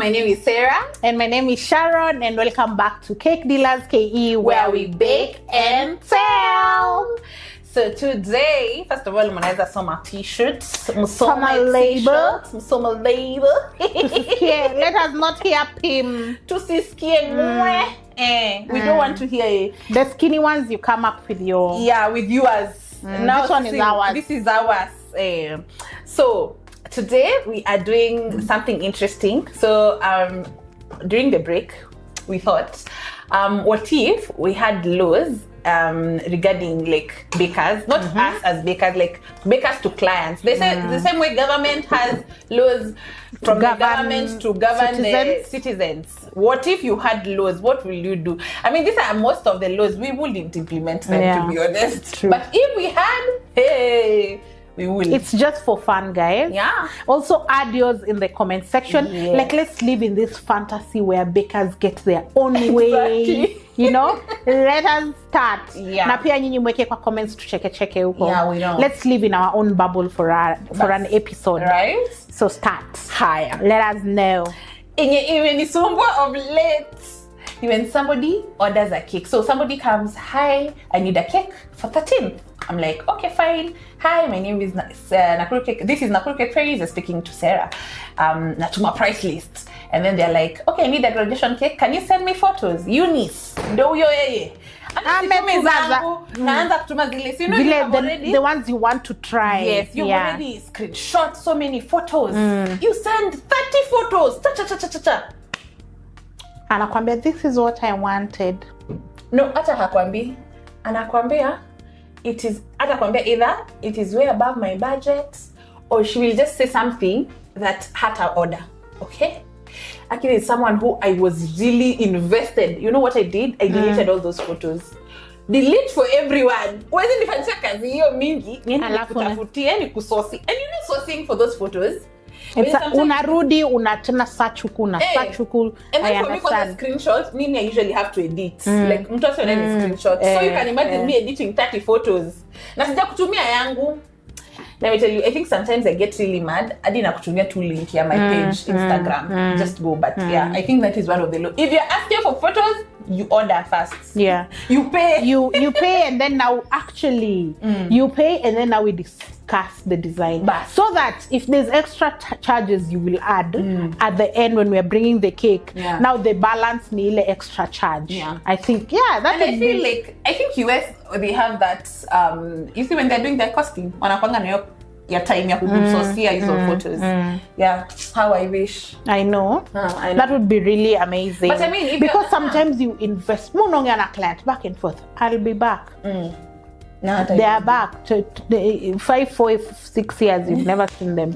My name is Sarah. And my name is Sharon, and welcome back to Cake Dealers KE, where we bake and tell. So today, first of all, mnaweza soma t-shirts, soma label, soma label. Let us not hear pim. Tusisikie we don't want to hear the skinny ones. You come up with your with yours. Now this one is ours. This is ours. So today we are doing something interesting. So during the break, we thought, what if we had laws regarding like bakers, not us as bakers, like bakers to clients. They say the same way government has laws from the government to govern the citizens. What if you had laws? What will you do? I mean, these are most of the laws. We wouldn't implement them, to be honest. True. But if we had, we will. It's just for fun, guys. Yeah. Also add yours in the comment section. Yes. Like, let's live in this fantasy where bakers get their own way. You know? Let us start. Yeah. Na pia nyinyi mweke kwa comments tucheke huko. Yeah, we know. Let's live in our own bubble for an episode. Right? So start. Higher. Let us know. Even of late, when somebody orders a cake. So somebody comes, hi, I need a cake for 13th. I'm like, okay, fine. Hi, my name is Nakuru Cake. This is Nakuru Cake Fairies speaking to Sarah. Natuma price list. And then they're like, okay, I need a graduation cake. Can you send me photos? Eunice. Do yo the ones you want to try. Yes, you've already screenshot so many photos. You send 30 photos. Anakwambia, this is what I wanted. No, hata hakwambi. Anakwambia, either it is way above my budget, or she will just say something that had her order. Okay? Actually, it's someone who I was really invested. You know what I did? I deleted all those photos. Delete for everyone. Wezi nifanyisha kazi hiyo mingi. Kutafutia ni kusosi. And you know sourcing for those photos? Unarudi, unatena search huku, search huku. And then for me, because the screenshots, I usually have to edit. Like, mtu asione ni screenshot. So you can imagine me editing 30 photos. Na sija kutumia yangu. Let me tell you, I think sometimes I get really mad. Adi na kutumia tu link here, my page, Instagram. Just go. But yeah, I think that is one of the If you're asking for photos, you order first. Yeah. You pay. You pay, and then now actually you pay, and then now we discuss the design. So that if there's extra charges you will add at the end when we're bringing the cake, now the balance nearly extra charge. Yeah. I think that. And I feel like US they have that. You see when they're doing their costing, wanakwanga na your time ya kusosia hizo photos. Yeah, how I wish. I know. That would be really amazing. But I mean, because sometimes you invest mononga na client back and forth. I'll be back. They are back to 5, 4, 6 years. You've never seen them,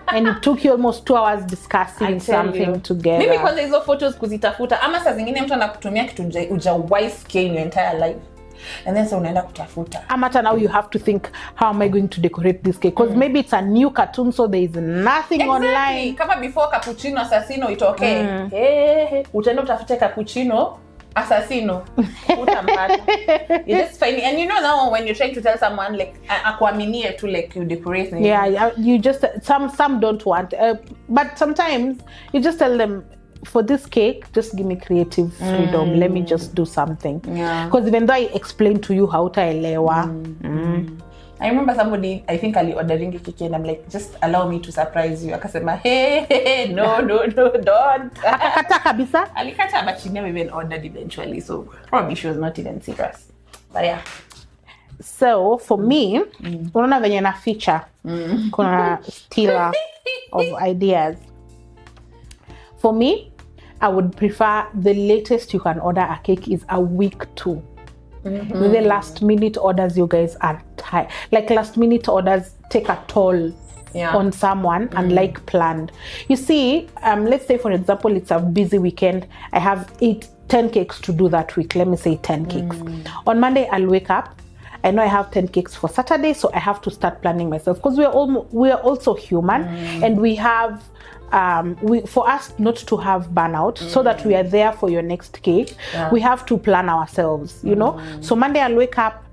and it took you almost 2 hours discussing something together. Maybe because hizo photos kuzitafuta, ama saa zingine mtu anakutumia kitu hujawahi sikia in your entire life. And then so unaenda kutafuta. Amata, now you have to think, how am I going to decorate this cake? Because maybe it's a new cartoon, so there is nothing online. Kama before cappuccino assassino itoke. Utaenda utafute cappuccino assassino. Utampata. You just find it. And you know now when you're trying to tell someone like akuaminie to like you decorate. Yeah, you just some don't want. But sometimes you just tell them, for this cake, just give me creative freedom. Let me just do something. Yeah. Because even though I explained to you how to elewa. I remember somebody, I think Ali ordering a cake, and I'm like, just allow me to surprise you. Akasema, hey, no, don't. Akakata kabisa? Alikata, but she never even ordered eventually. So probably she was not even serious. But yeah. So for me, unaona venye na feature, kuna stealer of ideas. For me, I would prefer the latest you can order a cake is a week 2. With the last minute orders, you guys are tight. Like last minute orders take a toll on someone unlike planned. You see, let's say for example, it's a busy weekend. I have 10 cakes to do that week. Let me say 10 cakes. On Monday, I'll wake up. I know I have 10 cakes for Saturday, so I have to start planning myself because we are also human, and we have for us not to have burnout, so that we are there for your next cake, we have to plan ourselves, you know. So Monday I'll wake up,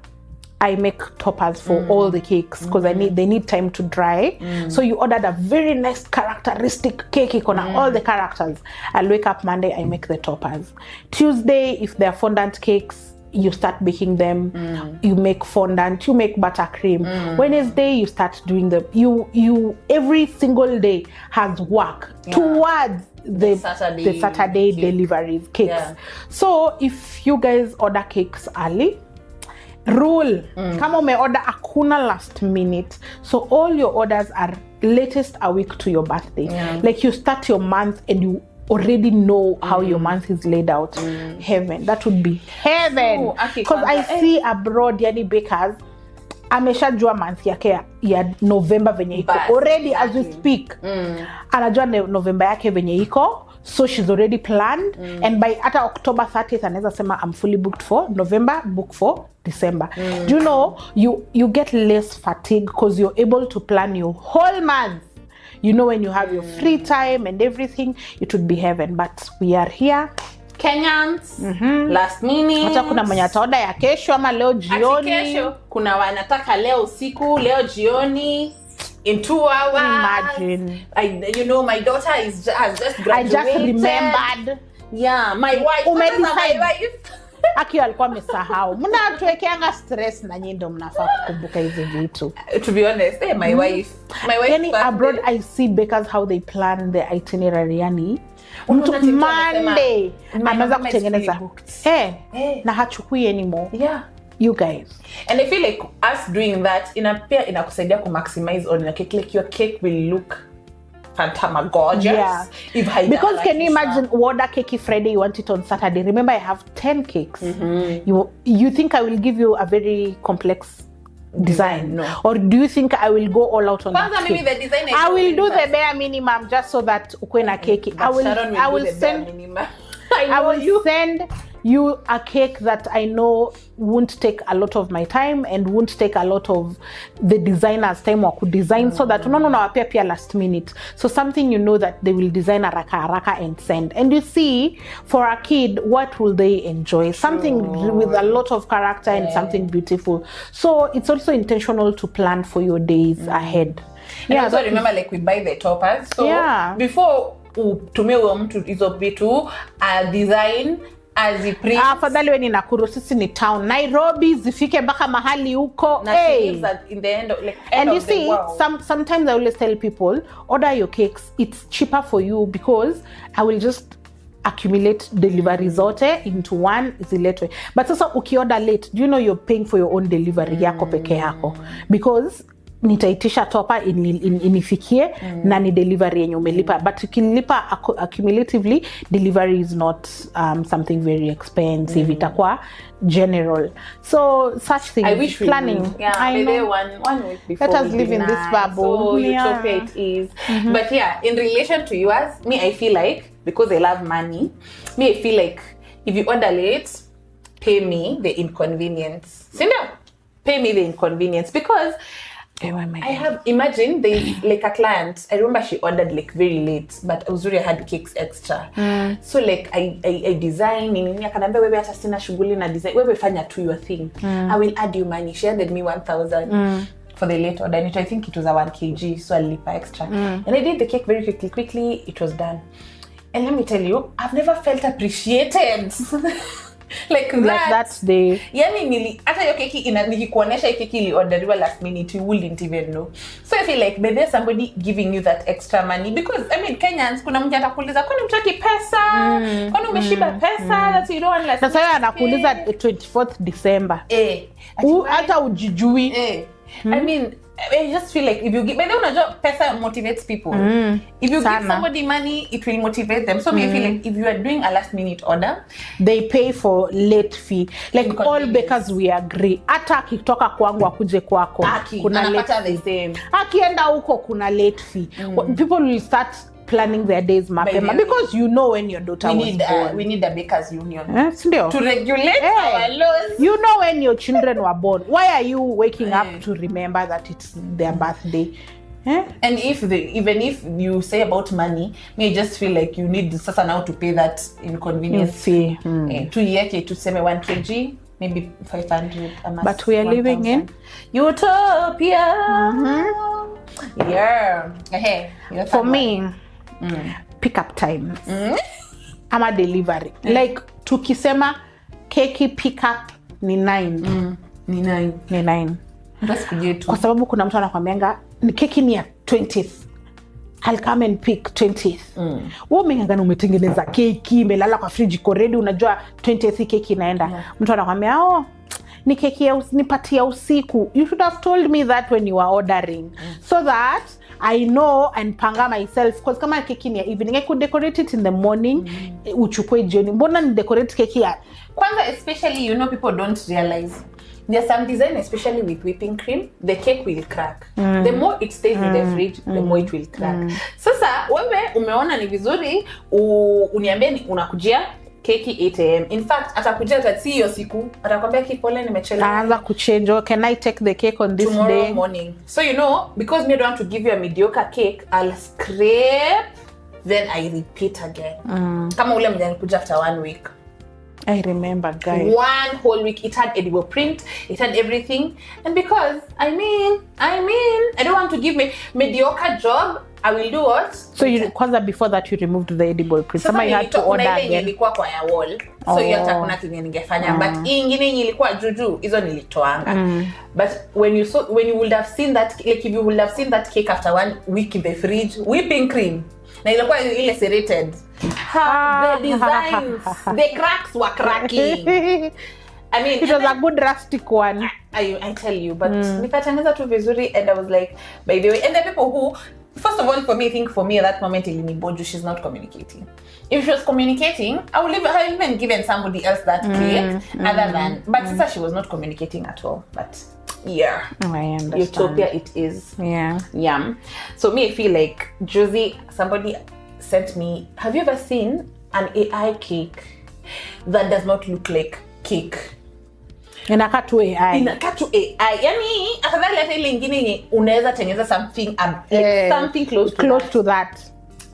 I make toppers for all the cakes because they need time to dry. So you ordered a very nice characteristic cake on all the characters. I'll wake up Monday, I make the toppers. Tuesday, if they're fondant cakes, you start baking them. You make fondant, you make buttercream. Wednesday, you start doing you every single day has work towards the Saturday deliveries cakes. Yeah. So if you guys order cakes early, rule kama ume order hakuna last minute, so all your orders are latest a week to your birthday. Like you start your month and you already know how your month is laid out. Heaven, that would be heaven. Because I see abroad yani bakers ameshajua month yake ya November venye iko already as we speak. Anajua November yake venye iko, so she's already planned. And by ata October 30th anaweza sema I'm fully booked for November, book for December. Do you know you get less fatigue because you're able to plan your whole month. You know when you have your free time and everything, it would be heaven. But we are here Kenyans, last minute. Hata kuna mwenye ataoda ya kesho ama leo jioni. Kesho kuna wanataka leo usiku, leo jioni, in 2 hours. Imagine. My daughter has just graduated. I just remembered. Yeah, my wife. My wife. Aki alikuwa amesahau. Mnatuwekeanga stress na nyinyi ndio mnafaa kukumbuka hizo vitu. To be honest, my wife. Yani abroad I see bakers how they plan their itinerary yani. Monday ameanza kutengeneza na hachukui anymore. Yeah, you guys, and I feel like us doing that inakusaidia ku maximize on your cake, like your cake will look gorgeous. Yeah. Because can you imagine order cake Friday, you want it on Saturday. Remember I have 10 cakes. You think I will give you a very complex design? No. Or do you think I will go all out on that maybe cake? The design I will do the bare minimum just so that ukwe na cake. I will send you a cake that I know won't take a lot of my time and won't take a lot of the designer's time wa design, so that unawapia pia last minute. So something you know that they will design haraka and send. And you see, for a kid, what will they enjoy? Something with a lot of character and something beautiful. So it's also intentional to plan for your days ahead. And also remember, like we buy the toppers. So before utumie huyo mtu hizo vitu design afadhali weni Nakuru, sisi ni town. Nairobi zifike mpaka mahali huko. In the end, and you see, sometimes I always tell people, order your cakes. It's cheaper for you because I will just accumulate delivery zote into one ziletwe. But sasa ukioda late, do you know you're paying for your own delivery yako peke yako? Because nitaitisha topa inifikie na ni delivery yenye umelipa. But ukilipa accumulatively, delivery is not something very expensive. Itakuwa general. So such things. I wish planning. I know. One week before. Let us live in this bubble. So utopia it is. But yeah, in relation to yours, I feel like, because I love money, I feel like if you order late, pay me the inconvenience. Pay me the inconvenience, because imagine there's like a client, I remember she ordered like very late, but uzuri I had cakes extra. So like I design nini, akanambia wewe hata sina shughuli na design, wewe fanya tu your thing. I will add you money. She added me 1,000 for the late order, and I think it was a 1 kg, so I lipa extra. And I did the cake very quickly, it was done. And let me tell you, I've never felt appreciated. like that day. Yani hata hiyo keki nikikuonesha hiyo keki iliorderiwa last minute, you wouldn't even know. So I feel like there's somebody giving you that extra money, because Kenyans, kuna mtu atakuuliza kwani mtaki pesa? Kwani umeshiba pesa? That you don't want. Sasa anakuuliza 24th December. Hata ujijui. I just feel like if you give, but then pesa motivates people. If you give somebody money, it will motivate them. So I feel like if you are doing a last minute order, they pay for late fee. Like all bakers we agree. Hata akitoka kwangu akuje kwako, kuna late the same. Akienda huko kuna late fee. People will start planning their days mapema, because you know when your daughter was born. We need a bakers union to regulate our laws. You know when your children were born. Why are you waking up to remember that it's their birthday? And even if you say about money, I just feel like you need sasa now to pay that inconvenience fee. To yeke to seme 1 kg maybe 500. But we are living in utopia. Yeah. Hey, for me, pick up times. Ama delivery. Like tukisema keki pick up ni 9. Ni 9. Basi kujetu. Kwa sababu kuna mtu anakuambianga keki ni ya 20th. I'll come and pick 20th. Wewe umengangana umetengeneza keki, imelala kwa fridge iko ready, unajua 20th keki inaenda. Mtu anakuambia ni keki ya nipatia usiku. You should have told me that when you were ordering. So that I know and panga myself, because kama keki ni ya evening, I could decorate it in the morning, uchukue jioni. Mbona ni decorate keki ya kwanza, especially people don't realize there's some design, especially with whipping cream, the cake will crack. The more it stays in the fridge, the more it will crack. Sasa wewe umeona ni vizuri uniambie unakujia keki 8 am. In fact, atakujia tati hiyo siku, atakwambia kipole nimechelewa. Anaanza kuchange, can I take the cake on this tomorrow day? Morning. So because me don't want to give you a mediocre cake, I'll scrape, then I repeat again. Kama ule mjani kuja after 1 week. I remember, guys. 1 whole week, it had edible print, it had everything. And because, I mean, I don't want to give me mediocre job, I will do what? So kwanza before that you removed the edible print. Sasa you had to order again. Ilikuwa kwa ya wall. So hiyo hata kuna kinge ningefanya. But hii ingine ilikuwa juju, hizo nilitoanga. But when you would have seen that, like if you would have seen that cake after 1 week in the fridge, whipping cream. Na ilikuwa ile serrated. The designs, the cracks were cracking. I mean, it was a good rustic one. I tell you, but nikatengeneza tu vizuri, and I was like, by the way, and the people who, first of all, for me at that moment, Iliniboju, she's not communicating. If she was communicating, I would have even given somebody else that cake, other than, but Sisa, she was not communicating at all. But yeah, I understand. Utopia it is. Yeah. So me, I feel like Josie, somebody sent me, have you ever seen an AI cake that does not look like cake? Inakaa tu AI. Yani afadhali hata ile ingine unaweza tengeneza something something close to that.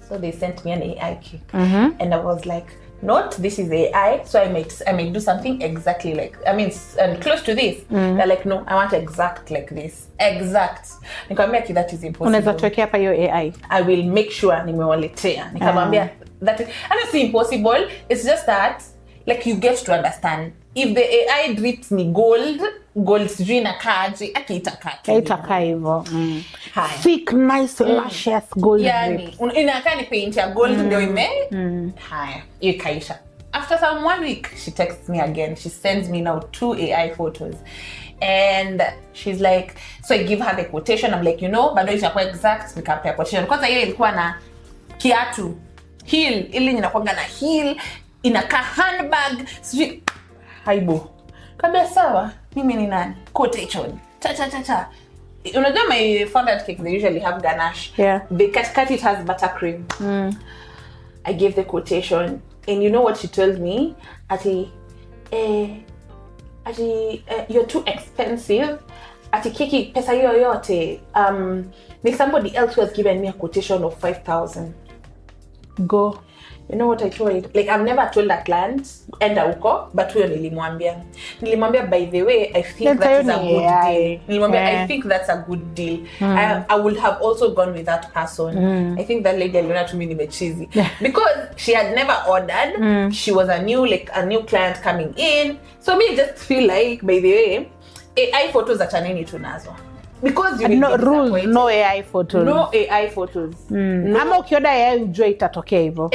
So they sent me an AI cake. And I was like, not this is AI, so I might do something exactly like, close to this. They're like, no, I want exact like this. Exact. Nikamwambia that is impossible. Unaweza tuwekea hapa hiyo AI. I will make sure nimewaletea. Nikamwambia that is, and it's impossible. It's just that like you get to understand. If the AI drips ni gold sijui na kaji, itakaa hivyo. Thick, nice, luscious gold drips. Inakaa ni paint ya gold ndio haya, hiyo ikaisha. After some 1 week, she texts me again. She sends me now 2 AI photos. And she's like, so I give her the quotation. I'm like, bado itakuwa exact, nikampea quotation. Kwanza hiyo ilikuwa na kiatu, heel, ili inakuanga na heel, inakaa handbag, sijui haibo. Kabla sawa, mimi ni nani? Quotation. Cha. Unajua my fondant cakes, they usually have ganache. Yeah. The cut it has buttercream. I gave the quotation. And you know what she told me? Ati, you're too expensive. Ati keki pesa hiyo yote. Like somebody else who has given me a quotation of 5,000. Go. You know what I told? Like I've never told a client enda uko, but huyo nilimwambia. By the way, I think that is a good deal. I think that's a good deal. I would have also gone with that person. I think that lady aliona to me nimechizi. Because she had never ordered. She was a new client coming in. So me just feel like, by the way, AI photos achaneni tunazo. Because you no rules, no AI photos. No AI photos. Ama ukioda AI ujue itatokea hivyo.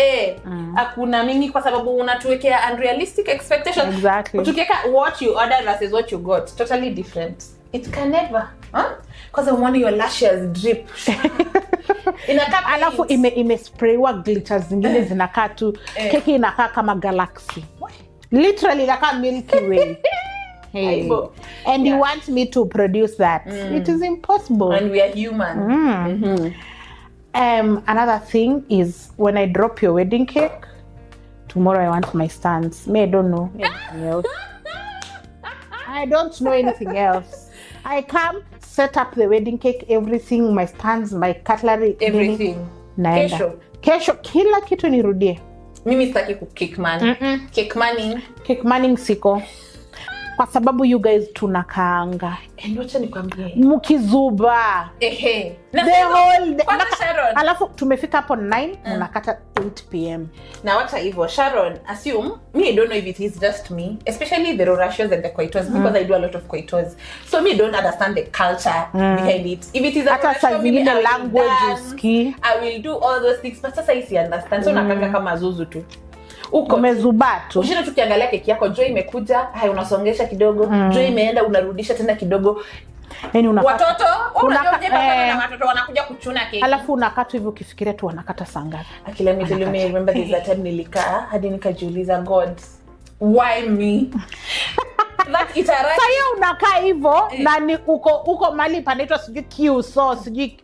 Hakuna mimi kwa sababu unatuwekea unrealistic expectations. Exactly. Ukiweka what you ordered versus what you got, totally different. It can never. Because I want your lashes drip. Alafu imesprayiwa glitters zingine zinakaa tu. Keki inakaa kama galaxy. Literally inakaa Milky Way. Hey. And you want me to produce that? It is impossible. And we are human. Another thing is when I drop your wedding cake, tomorrow I want my stands. I don't know anything else. I don't know anything else. I come, set up the wedding cake, everything, my stands, my cutlery, everything. Naenda. Kesho kila kitu nirudie. Mimi sitaki cake man. Cake manning siko. kwa sababu you guys tunakaanga. Wacha nikwambie. Mkizuba. Na The whole day. Sharon. Alafu tumefika hapo 9 unakata 8 p.m. Na wacha hivyo Sharon, assume me, I don't know if it is just me, especially the Rorashios and the Koitos, because I do a lot of Koitos. So me don't understand the culture behind it. If it is a Rorashio, maybe I will language dance, I will do all those things, but sasa I understand. So nakanga kama zuzu tu. Uko umezuba tu. Ushina tukiangalia keki yako, Joy imekuja, hai unasongesha kidogo, Joy imeenda unarudisha tena kidogo. Yaani watoto na watoto wanakuja kuchuna keki. Alafu unakata hivyo ukifikiria tu wanakata saa ngapi. Akila me remember this time nilikaa hadi nikajiuliza, God, why me? That itarai. Sasa unakaa hivyo na ni uko mali panaitwa sijui Kiuso, sijui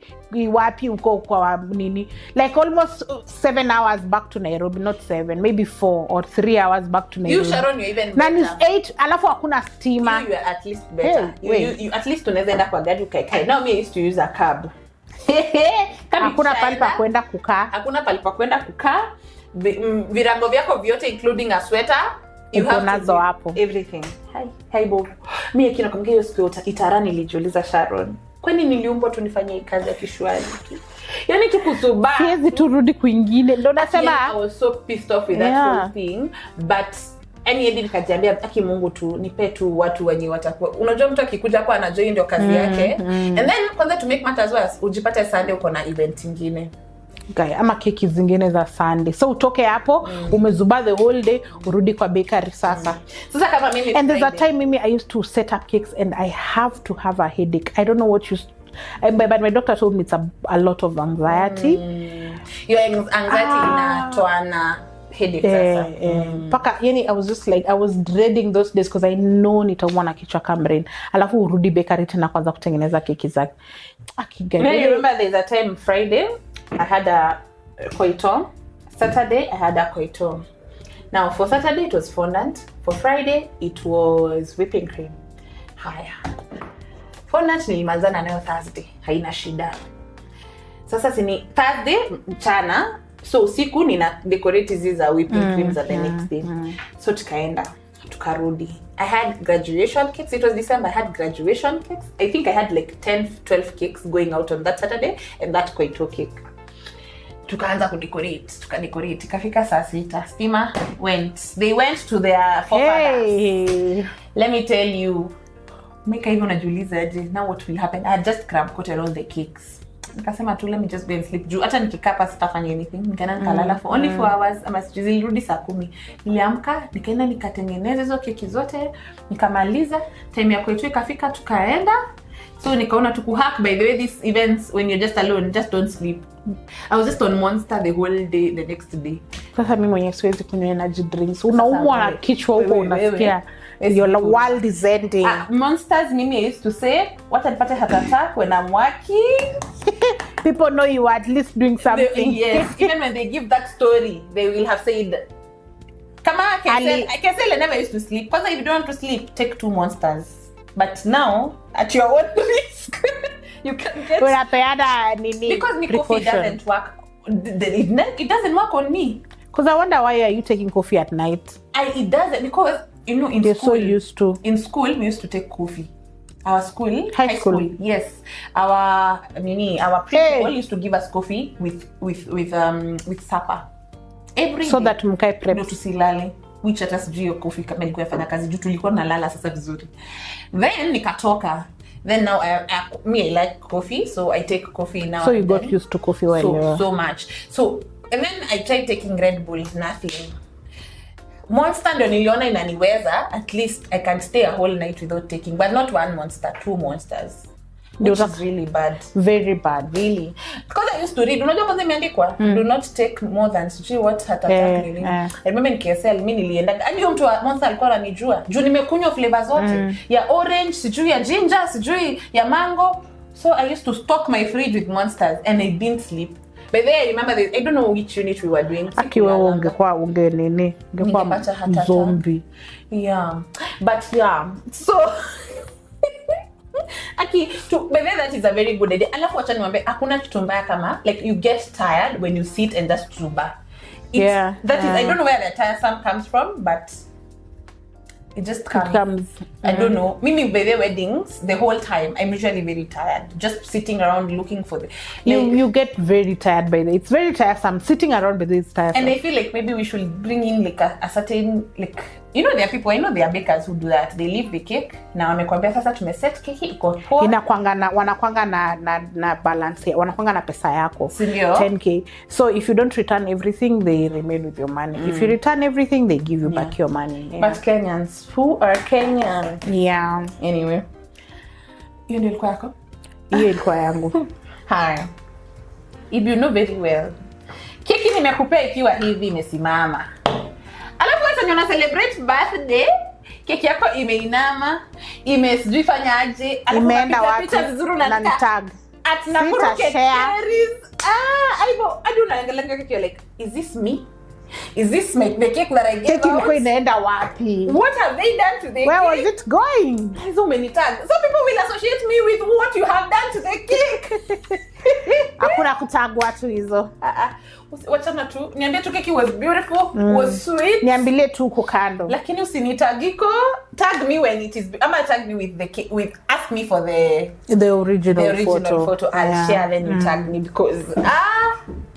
wapi uko kwa nini, like almost 7 hours back to Nairobi, not 7, maybe 4 or 3 hours back to Nairobi. You Sharon, you even better. Na 8 alafu hakuna stima. You are at least better. You at least unaweza enda kwa gari ukae. Now me I used to use a cab. Hakuna pali pa kwenda kukaa. Hakuna pali pa kwenda kukaa. Virago vyako vyote including a sweater you have nazo hapo. Everything. Hi Bob. Mimi akina kumgea hiyo siku itara nilijiuliza Sharon, kwani niliumbwa tu nifanye kazi ya kishwani tu? Yaani tukusuba. Siwezi turudi kwingine. Ndio nasema I was so pissed off with that whole thing, but any edit kajiambia aki Mungu tu nipe tu watu wenye watakuwa. Unajua mtu akikuja kwa anajua ndio kazi yake. And then kwanza to make matters worse, ujipate Sunday uko na event nyingine. Guy, ama keki zingine za Sunday. So utoke hapo, umezuba the whole day, urudi kwa bakery sasa. Sasa kama mimi and there's a time mimi I used to set up cakes and I have to have a headache. I don't know what but my doctor told me it's a lot of anxiety. Your anxiety inatoa na headache sasa. Paka yani I was just like I was dreading those days because I know nitaumwa na kichwa kamrin. Alafu urudi bakery tena kwanza kutengeneza keki zake. I remember there's a time Friday I had a koito. Saturday I had a koito. Now for Saturday it was fondant. For Friday it was whipping cream. Haya. Fondant nilimalizana nayo Thursday. Haina shida. Sasa sini Thursday mchana. So usiku nina decorate hizi za whipping cream za the next day. So tukaenda. Tukarudi. I had graduation cakes. It was December. I had graduation cakes. I think I had like 10-12 cakes going out on that Saturday and that koito cake. Tukaanza tukadecorate. Ikafika saa 6. Stima went. They went to their forefathers. Hey. Let me tell you. Mika hivyo najiuliza aje, now what will happen? I had just cram coated all the cakes. Nikasema tu let me just go and sleep. Juu hata nikikaa hapa sitafanya anything. Nikaenda nikalala for only 4 hours ama zilirudi saa 10. Niliamka, nikaenda nikatengeneza hizo keki zote, nikamaliza. Time ya kwetu ikafika tukaenda. So nikaona tukuhack. By the way, these events when you're just alone, just don't sleep. I was just on Monster the whole day, the next day. Sasa mimi mwenyewe siwezi kunywa energy drinks. Unaumwa na kichwa huko unasikia. Your world is ending. Monsters, mimi I used to say, what nipate heart attack when I'm working. People know you are at least doing something. Yes, even when they give that story, they will have said, Kama I can say I never used to sleep. Because if you don't want to sleep, take 2 Monsters. But now, at your own risk, you can get... Because coffee doesn't work. It doesn't work on me. Because I wonder why are you taking coffee at night? It doesn't. Because, you know, in They're school... so used to. In school, we used to take coffee. Our school... High school. Yes. Our principal used to give us coffee with supper. Every so day. That mkae prep. No, tusilale. Which hata sijui hiyo coffee kama ilikuwa yafanya kazi juu tulikuwa nalala sasa vizuri. Then nikatoka. Then now I like coffee, so I take coffee now. So you got used to coffee while you were... So much. So and then I tried taking Red Bull, nothing. Monster ndio niliona inaniweza, at least I can stay a whole night without taking, but not 1 Monster, 2 Monsters. Which is really bad. Very bad, really. Because I used to read, unajua kwanza imeandikwa, do not take more than sijui what heart attack nini. I remember in KSL, mimi nilienda, hadi huyo mtu wa Monster alikuwa ananijua. Juu nimekunywa flavor zote, ya orange, sijui ya ginger, sijui ya mango. So I used to stock my fridge with Monsters and I didn't sleep. By the way, I remember I don't know which unit we were doing. Akiwa ungekuwa nini? Ungekuwa zombie. Yeah. But yeah. So by the way, that is a very good idea. Alafu acha niwaambie hakuna kitu mbaya kama like you get tired when you sit and just zuba. That is, I don't know where the tiresome comes from, but It just comes. It comes. I don't know. Maybe by the weddings, the whole time, I'm usually very tired. Just sitting around looking for the... You get very tired by the... It's very tiresome. Sitting around by the it's tiresome. And I feel like maybe we should bring in like a certain... like, you know, there are people, I know there are bakers who do that. They leave the cake. Na wamekwambia sasa tumeset keki iko poa. Wanakwanga na balance. Wanakwanga na pesa yako. Sindio? 10K. So if you don't return everything, they remain with your money. If you return everything, they give you back your money. Yeah. But Kenyans, who are Kenyan? Yeah. Anyway. Hiyo ndio ilikuwa yako? Hiyo ilikuwa yangu. Hi. If you know very well. Keki nimekupea ikiwa hivi imesimama. Alafu wewe una celebrate birthday, keki yako imeinama, sijui fanyaje, alafu imeenda wapi na tag. At na cherries. Aibo, I don't know, like, you're like, is this me? Is this the cake that I gave out? Keki inaenda wapi? What have they done to the cake? Where was it going? So many tags. Some people will associate me with what you have done to the cake. Hakuna kutag watu hizo. Wachana tu. Niambie tu keki was beautiful, was sweet. Niambilie tu uko kando. Lakini usinitagiko. Tag me when it is... Ama tag me with the cake, ask me for the original photo. I'll share, then you tag me because...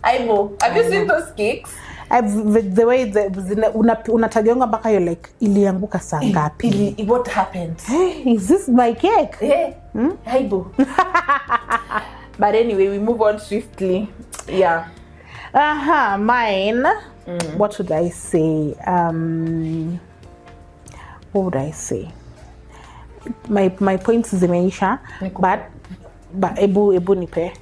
Aibo. Have you seen those cakes? The way unatagianga mpaka you're like, ilianguka saa ngapi? What happened? Hey, is this my cake? Yeah. Aibo. But anyway, we move on swiftly. Yeah. Mine. What would I say? What would I say? My points zimeisha, but ebu nipe.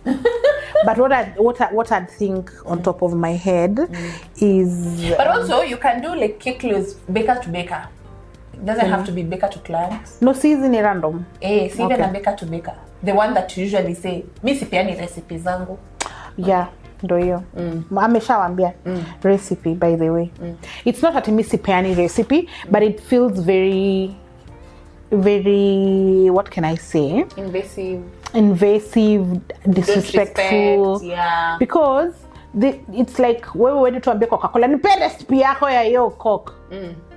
But what I'd think on top of my head is... But also, you can do like cake loaves, baker to baker. It doesn't have to be baker to clients. No, season ni random. See even a baker to baker. The one that you usually say, mi sipeani recipe zangu. Yeah, ndo hiyo. Ameshawambia recipe, by the way. It's not that mi sipeani recipe, but it feels very, what can I say? Invasive, disrespectful. Yeah. Because it's like wewe wewe tuambie Coca-Cola nipe recipe yako ya hiyo Coke.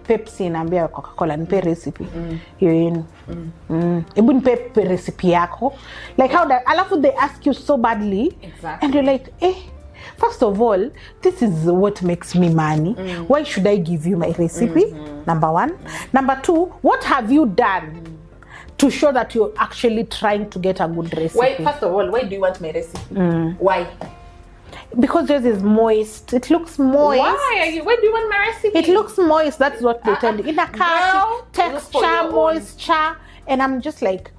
Pepsi naambia Coca-Cola nipe recipe hiyo yenu. Ebu nipe recipe yako. Like how that alafu they ask you so badly. Exactly. And you're like, first of all, this is what makes me money. Why should I give you my recipe? Number one. Number two, what have you done to show that you're actually trying to get a good recipe? Why, first of all, why do you want my recipe? Why? Because yours is moist. It looks moist. Why do you want my recipe? It looks moist. That's what they tell you. In a car, texture, moisture. And I'm just like...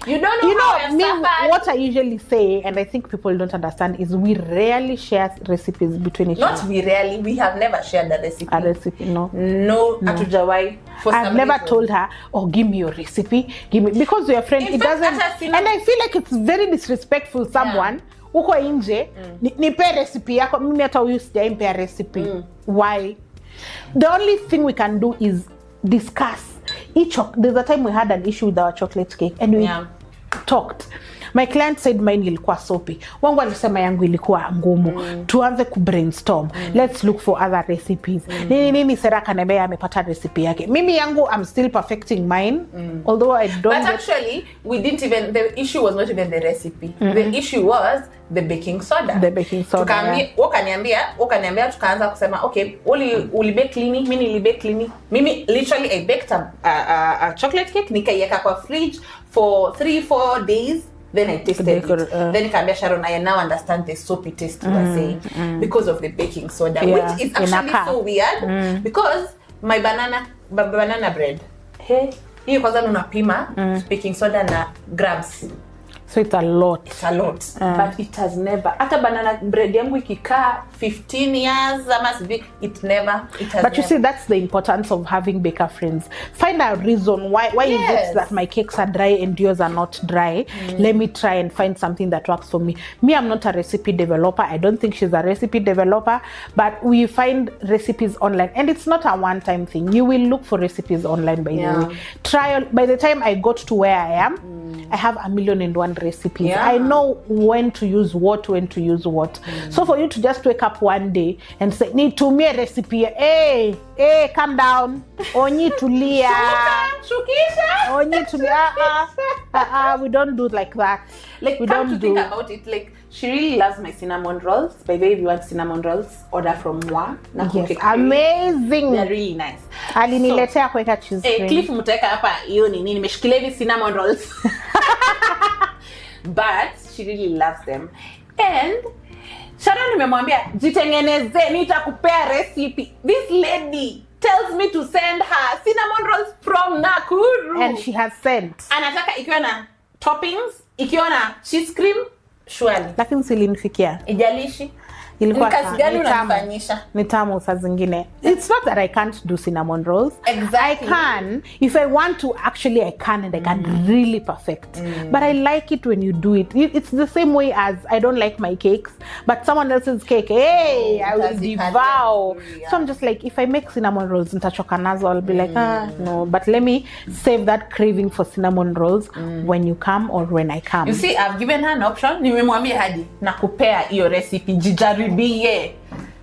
You don't know how me, what I usually say, and I think people don't understand, is we rarely share recipes between each other. Not we rarely, we have never shared a recipe. A recipe, no. No, Atujawai. I've never told her, give me your recipe. Give me, because we're friends, it doesn't... And I feel like it's very disrespectful, someone, uko inje, nipe recipe yako, mimi hata huyu sijaimpe recipe. Why? The only thing we can do is discuss. There's a time we had an issue with our chocolate cake and we talked. My client said mine ilikuwa soapy. Wangu alisema yangu ilikuwa ngumu. Tuanze ku brainstorm. Let's look for other recipes. Nini Seraka Nebea amepata recipe yake. Mimi yangu, I'm still perfecting mine. Although I don't... But actually, the issue was not even the recipe. The issue was the baking soda. The baking soda. Wakaniambia tukaanza kusema, okay, uli bake lini, mimi nili bake lini. Mimi literally I baked a chocolate cake, nikaiweka kwa fridge for 3-4 days. Then I tasted it. Then Kambia Sharon, I now understand the soapy taste you were saying because of the baking soda, which is actually so weird because my banana bread. Hey, hiyo kwanza unapima baking soda na grams. So it's a lot. It's a lot. But it has never. Hata banana bread yangu ikikaa 15 years, it has But you see, that's the importance of having baker friends. Find a reason why is it that my cakes are dry and yours are not dry. Let me try and find something that works for me. Me, I'm not a recipe developer. I don't think she's a recipe developer. But we find recipes online. And it's not a one-time thing. You will look for recipes online by the way. By the time I got to where I am, I have 1,000,001 recipes. Yeah. I know when to use what. So for you to just wake up one day and say, need to me a recipe, hey, calm down. Onyi tulia. Shukisha. Onyi tulia. We don't do it like that. Like, we come don't to think about it, like, she really loves my cinnamon rolls. By the way, if you want cinnamon rolls, order from Moi. Yes, amazing. They're really nice. Aliniletea kuweka cheese cream. Cliff mtaweka hapa hiyo nini, nimeshikilia hivi cinnamon rolls. But she really loves them. And Sharon nimemwambia jitengeneze, nitakupea recipe. This lady tells me to send her cinnamon rolls from Nakuru. And she has sent. Anataka ikiwa na toppings, ikiwa na cheese cream, surely. Lakini silinifikia. Ijalishi. Ilikuwa kazi gani unafanyisha? Ni tamu saa zingine. It's not that I can't do cinnamon rolls. Exactly. I can. If I want to, actually I can, and I can really perfect. But I like it when you do it. It's the same way as I don't like my cakes, but someone else's cake, hey, I will devour. Yeah. So I'm just like, if I make cinnamon rolls, nitachoka nazo, I'll be like, no. But let me save that craving for cinnamon rolls when you come or when I come. You see, I've given her an option. Nimemwambia hadi nakupea hiyo recipe, jijaribie.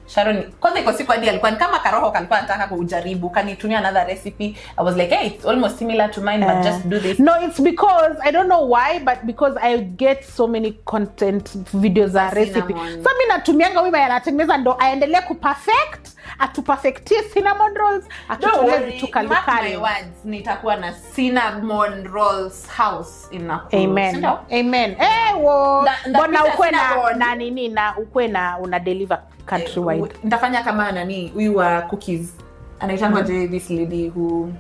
Sharon, kwanza iko siku hadi alikuwa kama karoho kalikuwa anataka kujaribu, kanitumia another recipe. I was like, hey, it's almost similar to mine, but just do this. No, it's because I don't know why, but because I get so many content videos za recipe. So mimi natumianga wewe anatengeneza ndo aendelee kuperfect, atuperfectie cinnamon rolls, atutolee vitu kali. My words, nitakuwa na cinnamon rolls house in Nakuru. Amen. Amen. wo. Mbona ukwe na nini na ukwe na una deliver countrywide. Nitafanya kama nani huyu wa cookies. Anaitangwa this lady who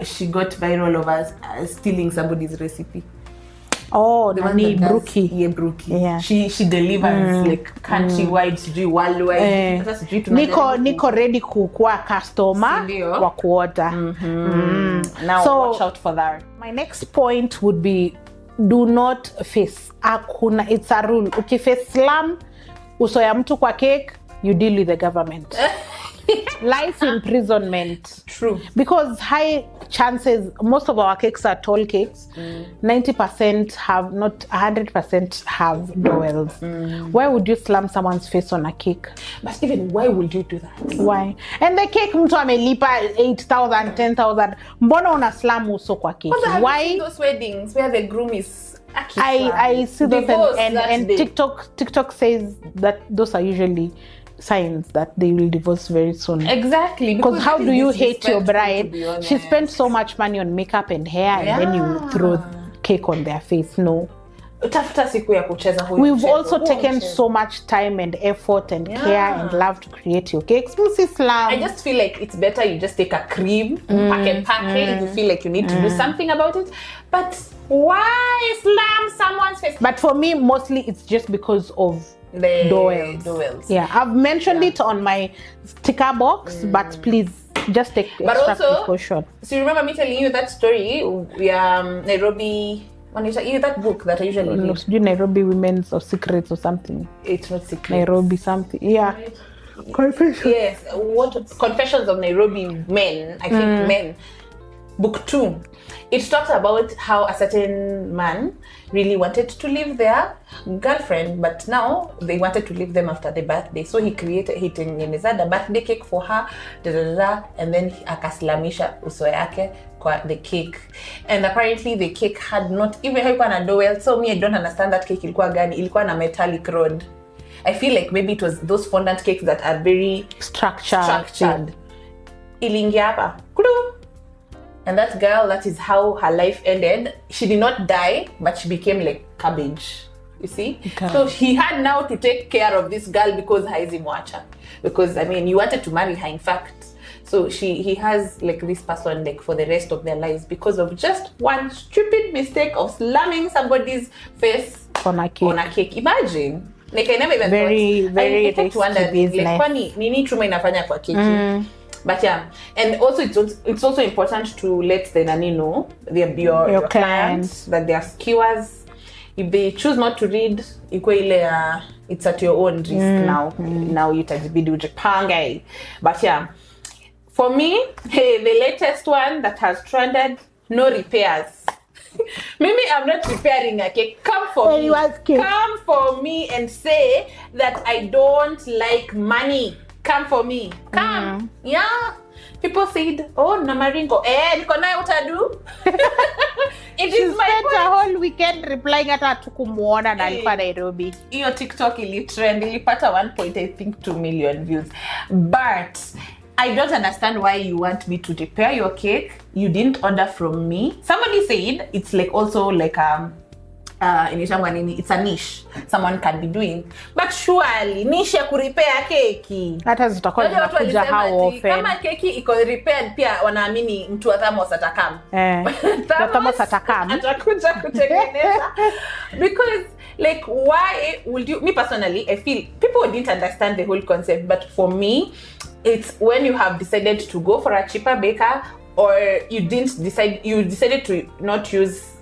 she got viral over stealing somebody's recipe. Oh, nani Brookie. Yeah, Brookie. Yeah. She delivers like countrywide, sijui worldwide. Niko ready kuwa customer wa kuorder. Now so, watch out for that. My next point would be, do not face. It's a rule. Ukiface slam uso ya mtu kwa cake, you deal with the government. Life imprisonment. True. Because high chances, most of our cakes are tall cakes. 90% have, not 100% have dowels. Why would you slam someone's face on a cake? But even why would you do that? Why? And the cake mtu amelipa 8,000, 10,000. Mbona una slam uso kwa cake? Why? Have you seen those weddings where the groom is I see those and TikTok says that those are usually signs that they will divorce very soon. Exactly. Because how do you hate your bride? She spent so much money on makeup and hair, and then you throw cake on their face. No. We've also taken so much time and effort and care and love to create your cakes. I just feel like it's better you just take a cream, pack it, you feel like you need to do something about it. But why slam someone's face? But for me, mostly it's just because of the dowels. Yeah, I've mentioned it on my sticker box, but please just take extra precaution. So you remember me telling you that story? Nairobi. That book that I usually read. Nairobi Women's or Secrets or something. It's not Secrets. Nairobi something. Yeah. Confessions. Yes. Confessions of Nairobi Men. I think Men. Book 2. It talks about how a certain man really wanted to leave their girlfriend, but now they wanted to leave them after the birthday. So he tengeneza the birthday cake for her, and then akaslamisha uso yake kwa the cake. And apparently the cake had not even haikuwa na dowel. So me, I don't understand that cake ilikuwa gani. Ilikuwa na metallic rod. I feel like maybe it was those fondant cakes that are very structured. Ilingia hapa. And that girl, that is how her life ended. She did not die, but she became like cabbage. You see? Okay. So he had now to take care of this girl because haizi mwacha. Because, I mean, you wanted to marry her, in fact. So he has like this person like for the rest of their lives because of just one stupid mistake of slamming somebody's face on a cake. Imagine. Like, I never even very I tend to wonder, like, kwani nini chuma inafanya kwa keki? But yeah, and also it's also important to let the nani know, your clients, that they are skewers. If they choose not to read, it's at your own risk now. Now itajibidi ujipange. But yeah, for me, the latest one that has trended, no repairs. Mimi, I'm not preparing a cake. Come for me. Come for me and say that I don't like money. Come for me. Come. Yeah. People said, oh, Namaringo, niko naye utadu. It is my point. A whole weekend replying hata tukumuona na alikuwa Nairobi. Hiyo TikTok ilitrend, ilipata 1.2 million views. But I don't understand why you want me to prepare your cake. You didn't order from me. Somebody said it's like also like it's a niche someone can be doing. But surely niche ya kurepare keki. Hata zitakuwa zinakuja how often. Kama keki iko repaired pia wanaamini mtu wa Thamos atakam. Thamos atakam. Atakuja kutengeneza. Because like why would you, me personally I feel people didn't understand the whole concept, but for me it's when you have decided to go for a cheaper baker, or you decided to not use,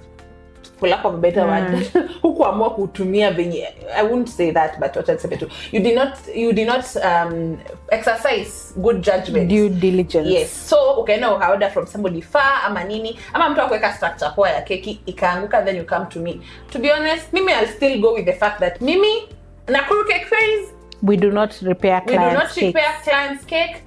for lack of a better word, hukuamua kutumia venye, I wouldn't say that, but what I'd say to you did not exercise good judgment, due diligence. Yes, so ukaenda order from somebody far ama nini, ama mtu akuweka structure poa ya keki ikaanguka, then you come to me. To be honest, mimi I'll still go with the fact that mimi Nakuru Cake Phase, we do not repair clients' cake.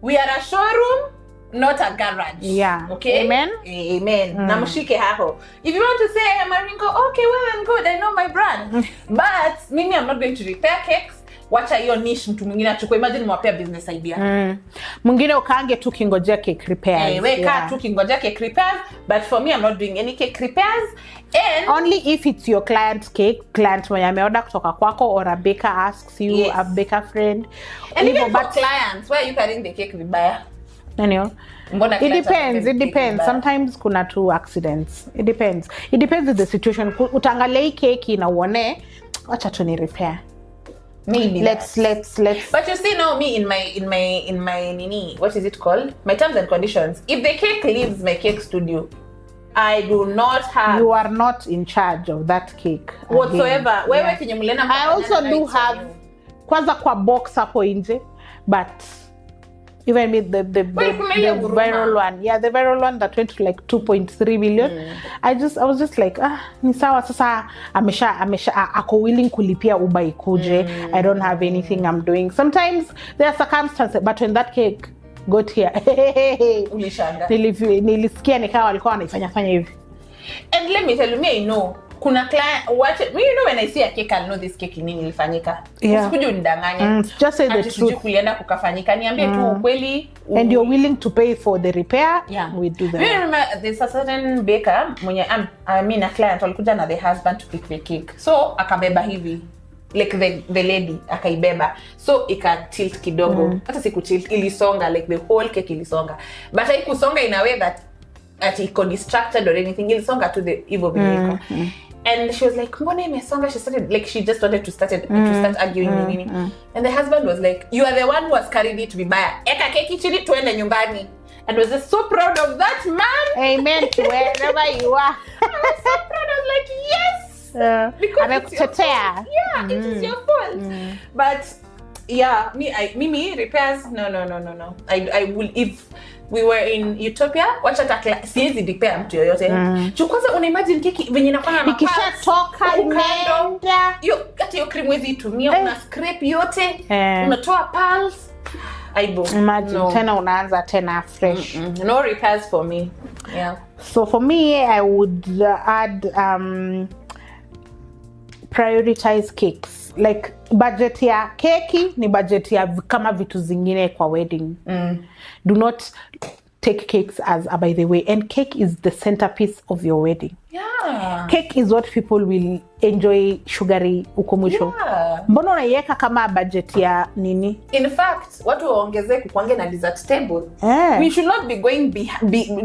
We are a showroom, not a garage. Yeah. Okay. Amen. Namushike hapo. If you want to say Maringo, okay, well and good, I know my brand. But mimi, I'm not going to repair cakes. Wacha hiyo niche mtu mwingine achukue. Imagine mwapea business idea. Mwingine ukaange tu kingojea cake repairs. Weka tu kingojea cake repairs. But for me, I'm not doing any cake repairs. And only if it's your client's cake, client mwenye ameorder kutoka kwako, or a baker asks you, a baker friend. And even for clients, where are you carrying the cake vibaya? Anyway, it depends. Sometimes kuna two accidents. It depends with the situation. Utangalia keki na uone acha tu ni repair. Maybe let's but you see now, me in my nini, what is it called, my terms and conditions, if the cake leaves my cake studio, I do not have, you are not in charge of that cake whatsoever. Wewe kinye mlena, I also do have kwanza kwa box hapo nje, but even with the viral one, the viral one that went to like 2.3 million, I was just like, ni sawa sasa, amesha ako willing kulipia Uber ikuje. I don't have anything I'm doing. Sometimes there are circumstances, but when that cake got here, ulishanga, nilisikia nikawa walikuwa wanaifanya hivi. And let me tell you, I know kuna client, when I see a cake, I know this cake nini ilifanyika. Usikuje unidanganye. Just say the truth. Kulienda kukafanyika, niambie tu ukweli. And you're willing to pay for the repair, we do that. I remember there's a certain baker, mwenye a client walikuja na the husband to pick the cake. So akabeba hivi, like the lady akaibeba, so ika tilt kidogo. Hata siku tilt, ilisonga, like the whole cake ilisonga. But haikusonga in a way that it got distracted or anything. Ilisonga to the evil baker. And she was like, mbona imesonga? She started, like, she just wanted to start arguing. And the husband was like, you are the one who has carried it vibaya. Eka keki chini tuende nyumbani. And was just so proud of that man. Amen to wherever you are. I was so proud. I was like, yes. Because it's your fault. Yeah, it is your fault. But yeah, me repairs, no. I will, if we were in Utopia, wacha siwezi repair mtu yoyote. Kwanza unaimagine keki venye inafanya na ikishatoka imeenda. Hata hiyo cream wezi itumia, una scrape yote, unatoa pearls. Aibo. Imagine tena unaanza tena fresh. No repairs for me. Yeah. So for me, I would add prioritize cakes. Like budget ya keki ni budget ya kama vitu zingine kwa wedding. Do not take cakes as a by the way, and cake is the centerpiece of your wedding. Yeah. Cake is what people will enjoy sugary uko mwisho. Mbona unaiweka kama budget ya nini? In fact, watu waongezee kukwange na dessert table. We should not be going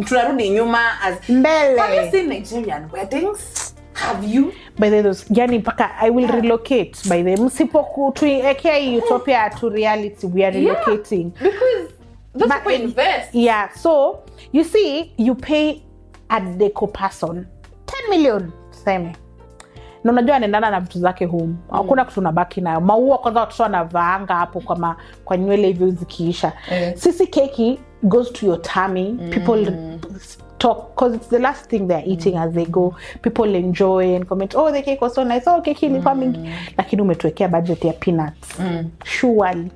tunarudi nyuma as mbele. Have you seen Nigerian weddings? Have you? By the those yani mpaka I will relocate by the msipo kutuekea Utopia to reality, we are relocating. Because those people invest. Yeah, so you see, you pay a deco person 10 million same. Na unajua anaendana na vitu zake home. Hakuna kitu unabaki nayo. Maua kwanza watoto wanavaanga hapo kwa nywele hivyo zikiisha. Sisi keki goes to your tummy. People talk, because it's the last thing they're eating as they go. People enjoy and comment, oh, the cake was so nice, oh, cake ilikuwa mingi, lakini umetuwekea budget ya peanuts. Surely.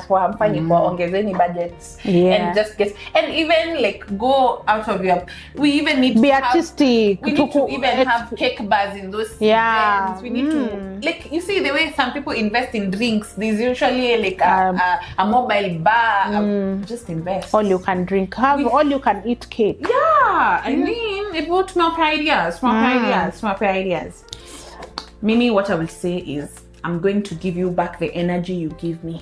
Hamfanyi kwa ongezeni budget and just get, and even like go out of your, we even need be to artistic, we need to even have cake bars in those events. We need to, like, you see the way some people invest in drinks, there's usually like a mobile bar. Just invest. All you can drink, have all you can eat cake. Yeah, I mean, it would small ideas. Mimi, what I will say is, I'm going to give you back the energy you give me.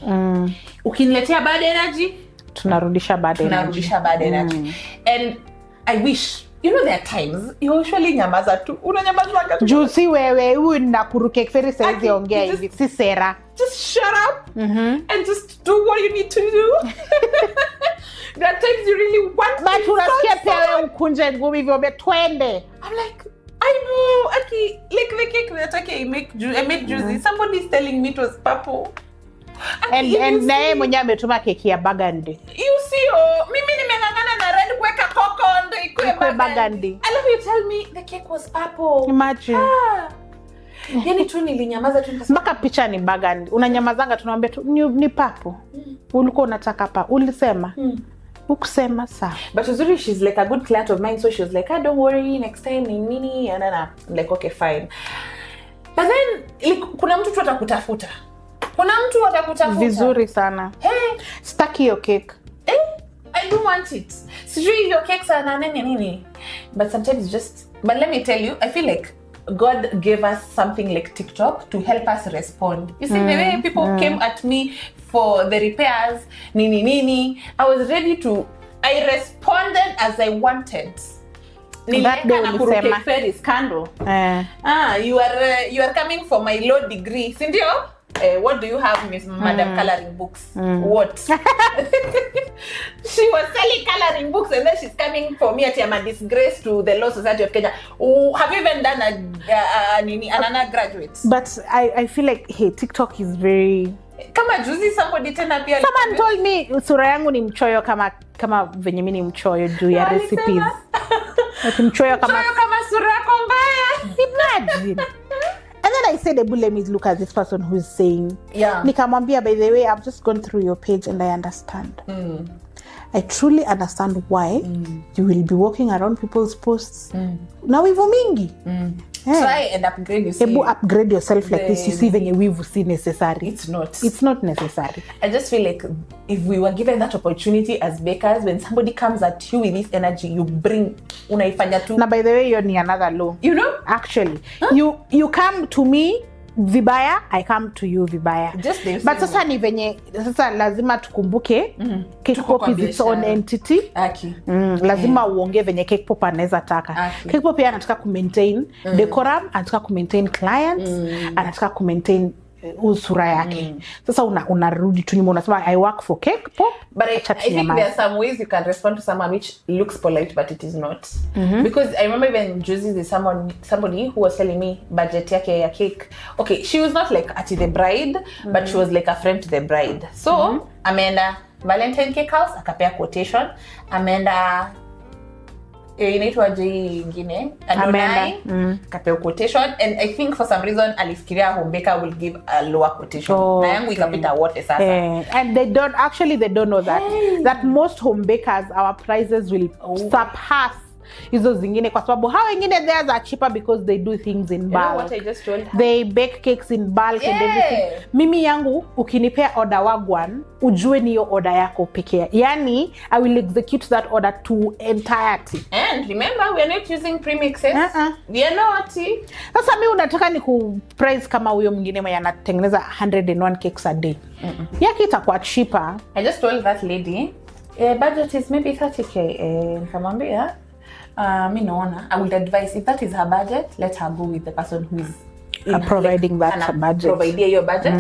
Ukiniletea bad energy, tunarudisha bad energy. And I wish, you know, there are times you usually nyamaza tu. Unanyamaza tu. Juicy wewe unakuruke kferi saizi ongea hivi. Si sera. Just shut up and just do what you need to do. There are times you really want but unasikia pia ukunje ngumi hivyo twende. I'm like, I know, Aki, like the cake that I made juicy. Somebody's telling me it was purple. And nae mwenye ametuma keki ya burgundy. You see, mimi nimengangana na red kuweka coco ndo ikuwe burgundy. I love you tell me the cake was purple. Imagine. Yani tu nilinyamaza tu. Mpaka picha ni burgundy. Unanyamazanga tunaambia tu ni purple. Ulikuwa unataka purple. Ulisema. Ukusema sawa. But uzuri, she's like a good client of mine, so she was like, don't worry, next time ni nini, and I'm like, okay, fine. But then like, kuna mtu tu atakutafuta. Vizuri sana. Hey, staki your cake. I don't want it. Sijui your cakes are nini. But sometimes but let me tell you, I feel like God gave us something like TikTok to help us respond. You see, the way people came at me for the repairs, nini, I was ready to, I responded as I wanted. That day ulisema very scandal. You are coming for my law degree. Sindio? What do you have, Miss Madam Coloring Books? What? She was selling coloring books and then she's coming for me at a disgrace to the Law Society of Kenya. Have you even done an undergraduate? But I feel like, hey, TikTok is very... Kama juzi somebody tena pia... Someone told me sura yangu ni mchoyo kama venye mimi ni mchoyo juu ya recipes. Mchoyo kama sura yako mbaya. Imagine. And then I said, let me look at this person who's saying, Nikamwambia, by the way, I've just gone through your page and I understand. I truly understand why you will be walking around people's posts. Na wivu mingi. Try and upgrade yourself. Upgrade yourself like this. You see venye wivu si necessary. It's not. It's not necessary. I just feel like if we were given that opportunity as bakers, when somebody comes at you with this energy, you bring, unaifanya tu. Na by the way, you're ni another law. You know? Actually. You come to me vibaya, I come to you vibaya. Just the but sasa ni venye, sasa lazima tukumbuke Cake Pop is its own entity. Lazima uonge venye Cake Pop anaweza taka. Cake Pop pia anataka ku-maintain decorum, anataka ku-maintain clients, anataka ku-maintain usura yake. Sasa unarudi tu nyuma unasema I work for Cake Pop. But I think there are some ways you can respond to someone which looks polite but it is not. Because I remember even Josie, there's somebody who was telling me budget yake ya cake. Okay, she was not like at the bride, but she was like a friend to the bride. So ameenda Valentine Cake House akapea quotation. Ameenda inaitwa ingine Adonai kapea quotation, and I think for some reason alifikiria home baker will give a lower quotation. Na yangu ikapita wote sasa. And they don't know that most home bakers, our prices will surpass hizo zingine kwa sababu hao wengine theirs are cheaper because they do things in bulk. You know what I just told her? They bake cakes in bulk and everything. Mimi yangu ukinipea order wagwan, ujue niyo order yako pekee. Yani I will execute that order to entirety. And remember, we are not using premixes. We are not. Sasa mimi unataka ni ku price kama huyo mwingine mwenye anatengeneza 101 cakes a day. Yaki itakuwa cheaper. I just told that lady, budget is maybe 30k. Nikamwambia me naona, I would advise if that is her budget, let her go with the person who is providing like, that budget. Providing your budget.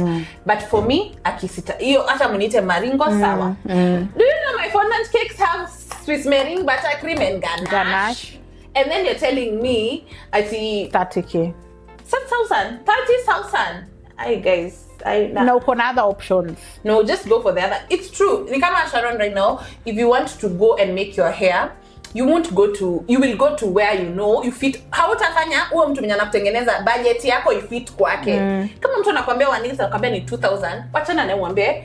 But for me, akisita hiyo hata mniite maringo sawa. Do you know my fondant cakes have Swiss meringue, buttercream and ganache? And then you're telling me I see 30k. 30,000. Hi guys. Na uko na other options. No, just go for the other. It's true. Ni kama Sharon right now, if you want to go and make your hair, you will go to where you know you fit. Hautafanya huo mtu mwenye anakutengeneza budget yako ifit kwake. Kama mtu anakuambia wanisa anakuambia ni 2000, wachana na muambie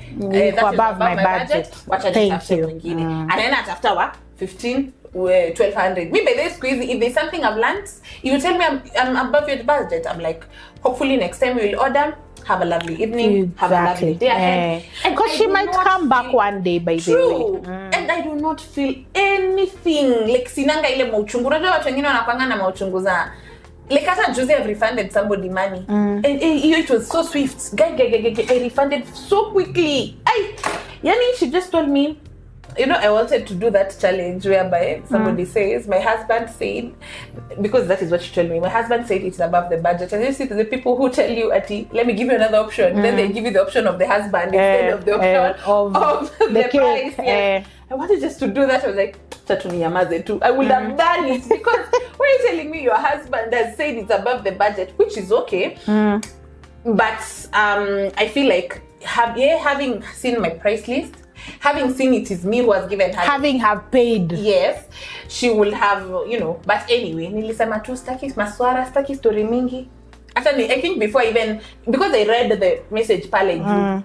that's above my budget. Wacha nitafute mwingine. Anaenda atafuta wa 15 1200. Me by this squeeze, if there's something I've learned, if you tell me I'm above your budget, I'm like, hopefully next time we will order. Have a lovely evening. Have a lovely day ahead. Because she might come back one day, by the way. And I do not feel anything like sinanga ile mauchungu. Unajua watu wengine wanapanga na mauchungu za like hata juzi I've refunded somebody money. And it was so swift. I refunded so quickly. Yani she just told me, you know, I wanted to do that challenge whereby somebody says, my husband said, because that is what she told me, my husband said it's above the budget. And you see the people who tell you, Ati, let me give you another option. Then they give you the option of the husband instead of the option of the price. I wanted just to do that. I was like, I would have done it because when you're telling me your husband has said it's above the budget, which is okay. But I feel like having seen my price list, having seen it is me who has given her, having have paid, yes, she will have, you know. But anyway, nilisema tu staki maswara, staki story mingi. Actually, I think before even, because I read the message pale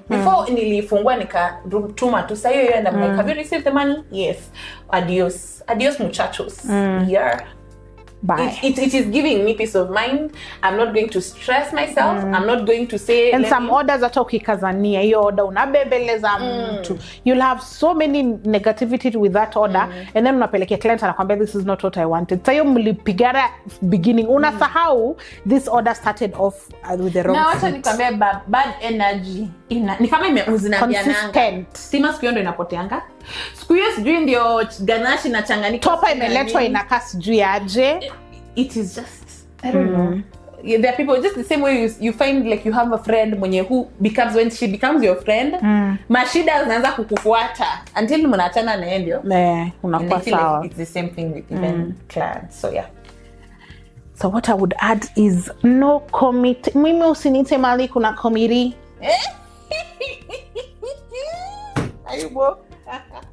before nilifungua nikatuma tu sayo and I'm like, have you received the money? Yes. Adios muchachos. Yeah. Bye. It is giving me peace of mind. I'm not going to stress myself. I'm not going to say. And some orders hata ukikazania hiyo order unabembeleza mtu. You'll have so many negativity with that order and then unapelekea client anakuambia this is not what I wanted. So hiyo mlipigana beginning. Unasahau this order started off with the wrong. Na wacha nikwambie bad energy. Ni kama imeuzinabiananga. Consistent. Stima siku ndio inapoteanga. Siku hiyo sijui ndio ganashi na changanyika. Topa imeletwa inakaa sijui aje. It is just, I don't know. There are people just the same way you find like you have a friend when she becomes your friend, mashida zinaanza kukufuata until mnaachana na ndio. Unakuwa sawa. It's the same thing with even clients. So yeah. So what I would add is no committee. Mimi usinite mali kuna committee.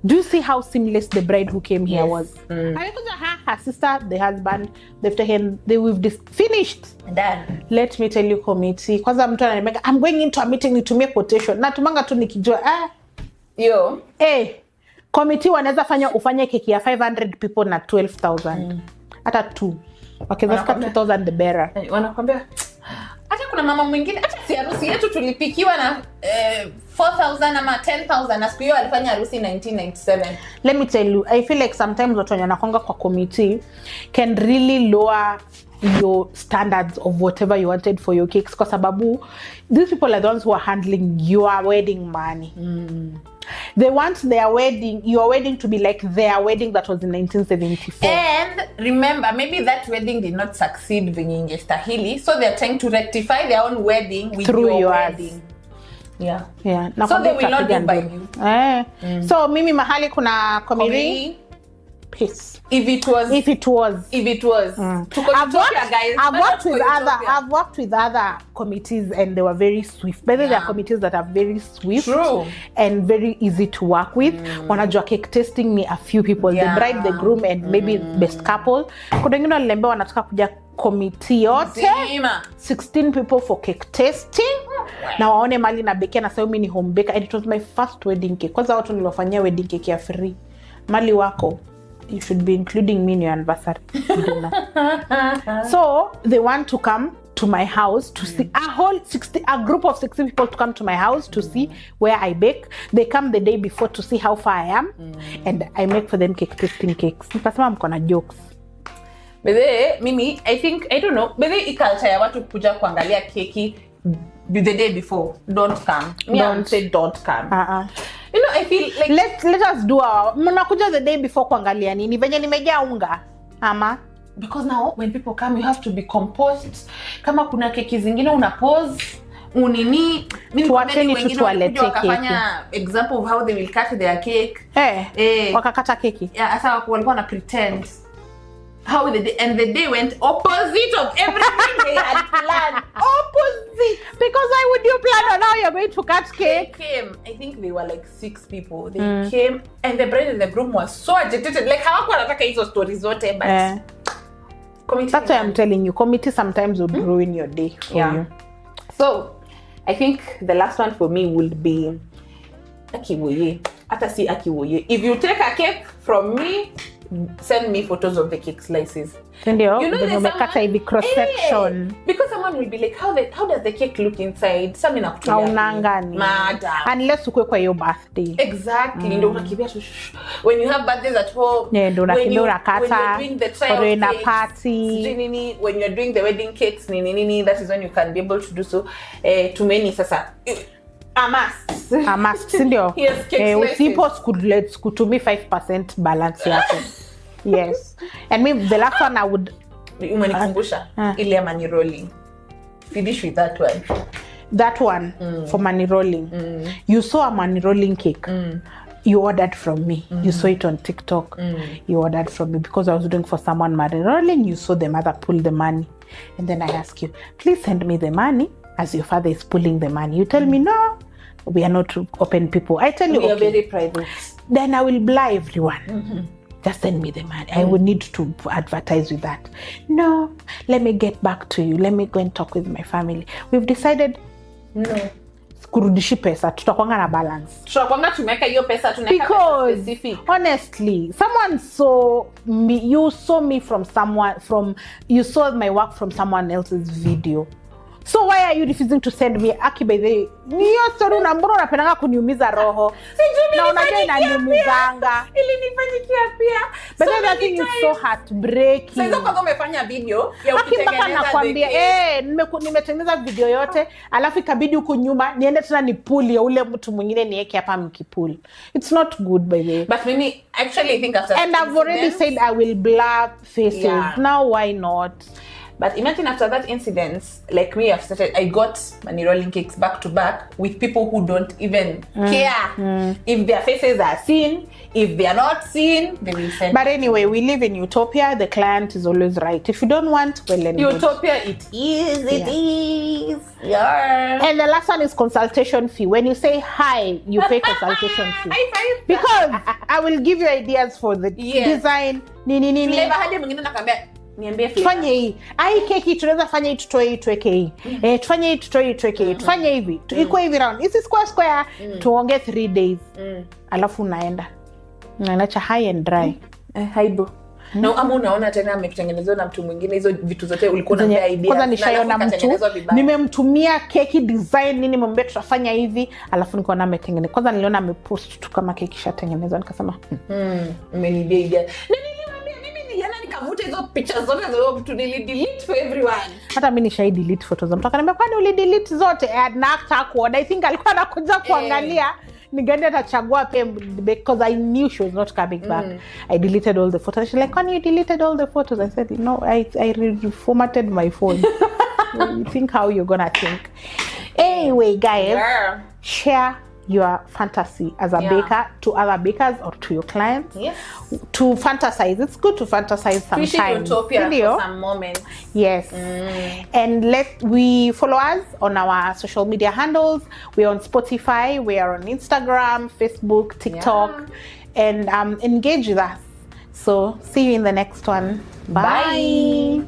Do you see how seamless the bride who came here was? Her sister, the husband, they've taken, we've finished. Done. Let me tell you, committee. Because I'm going into a meeting to make quotation. Na tumanga tu nikijua. Yo. Committee wanaweza ufanye keki ya 500 people na 12,000. Hata 2. Wakizafika 2,000 the bearer. Wanakwambia hata kuna mama mwingine hata si harusi yetu tulipikiwa na 4,000 ama 10,000 na siku hiyo alifanya harusi 1997. Let me tell you, I feel like sometimes watu wanakonga kwa committee can really lower your standards of whatever you wanted for your cakes kwa sababu these people are the ones who are handling your wedding money. They want your wedding to be like their wedding that was in 1974. And remember, maybe that wedding did not succeed venye ingestahili, so they're trying to rectify their own wedding with through your yours. wedding. Yeah. So they will not do by you. So mimi mahali kuna committee. Peace. If it was. I've worked with other committees and they were very swift. But there are committees that are very swift. True. And very easy to work with. Wanajua cake tasting me a few people, the bride, the groom, and maybe best couple. Kuna wengine waliambiwa wanataka kuja committee yote 16 people for cake tasting. Na waone mali na bake na sayo mimi ni home baker and it was my first wedding cake. Kwanza watu nilofanyia wedding cake ya free. Mali wako. You should be including me in your anniversary. So they want to come to my house to see a group of 60 people to come to my house to see where I bake. They come the day before to see how far I am, and I make for them cake tasting cakes. Nikasema mko na jokes. Bebe, mimi, I don't know. Bebe culture ya watu kuja kuangalia keki the day before. Don't come. Don't come. You know, I feel like let us do mnakuja the day before kuangalia nini venye nimejaa unga ama because now when people come you have to be composed. Kama kuna keki zingine una pause unini mimi tuwalete keki example of how they will cut their cake wakakata keki sasa walikuwa na pretend how the day went opposite of everything they had planned. Opposite. Because why would you plan on how you're going to cut cake? They came. I think they were like 6 people. They came, and the bride and the groom was so agitated. Like hawakuwa wanataka hizo stories zote, but that's why I'm telling you, committee sometimes would ruin your day for you. So I think the last one for me would be akiwoye. Ata si akiwoye. If you take a cake from me, send me photos of the cake slices. You know, the cross section. Because someone will be like, how does the cake look inside? Some unless ukwe kwa your birthday. Exactly. When you have birthdays at home, when you're doing the trial party, when you're doing the wedding cakes, that is when you can be able to do so. To many sasa. A must, sindio? Yes, usipos kutumia 5% balance yako. Yes. And maybe the last one I would umenikumbusha ile money rolling. Finish with that one. That one for money rolling. You saw a money rolling cake. You ordered from me. You saw it on TikTok. You ordered from me because I was doing for someone money rolling. You saw the mother pull the money. And then I ask you, please send me the money as your father is pulling the money. You tell me, no, we are not open people. I tell you, we are very private. Then I will blah everyone. Just send me the money. I would need to advertise with that. No, let me get back to you. Let me go and talk with my family. We've decided, no. Kurudishi pesa, tutakwanga na balance. Tutakwanga tumeka hiyo pesa tunaweka because specific. Honestly, someone saw me, you saw me you saw my work from someone else's video. So why are you refusing to send me Aki by the niyo story na mbona unapendanga kuniumiza roho? Na unajua inaniumizanga. Ilinifanyikia pia. But so that thing is so heartbreaking. Sasa kwanza umefanya video ya ukitengeneza nakwambia nimetengeneza video yote alafu ikabidi huko nyuma niende tena nipuli ya ule mtu mwingine niweke hapa mkipuli. It's not good by the way. But many actually think after and I've already said I will blur faces. Yeah. Now why not? But imagine after that incident, like me, I got money rolling cakes back to back with people who don't even care if their faces are seen. If they are not seen, they will send. But anyway, we live in utopia. The client is always right. If you don't want, well, then utopia, it is. It is. Yeah. And the last one is consultation fee. When you say hi, you pay consultation fee. Because I will give you ideas for the design. Tufanye hii. Ai keki tunaweza fanya hii tutoe hii tuweke hii. Tufanye hii tutoe hii tuweke hii. Tufanye hivi. Iko hivi round. This is square. Tuonge 3 days. Alafu unaenda. Unaacha high and dry. Haibo. Na ama unaona tena amekutengenezewa na mtu mwingine hizo vitu zote ulikuwa unapea idea. Kwanza nishaiona mtu nimemtumia keki design nini mwambie tutafanya hivi alafu niko na ametengeneza. Kwanza niliona amepost tu kama keki ishatengenezwa nikasema umenibia idea. Yana nikavuta hizo pictures zote za mtu delete for everyone. Hata mimi nishai delete photos. Mtu akaniambia kwani uli delete zote? Na hata kuona I think alikuwa anakuja kuangalia ni gani atachagua pia because I knew she was not coming back. I deleted all the photos. She's like, "When you deleted all the photos?" I said, "No, I reformatted my phone." You think how you're gonna think. Anyway, guys, share your fantasy as a baker to other bakers or to your clients. Yes. To fantasize. It's good to fantasize sometimes. We should utopia for some moments. Yes. And we follow us on our social media handles. We're on Spotify. We are on Instagram, Facebook, TikTok. And engage with us. So see you in the next one. Bye.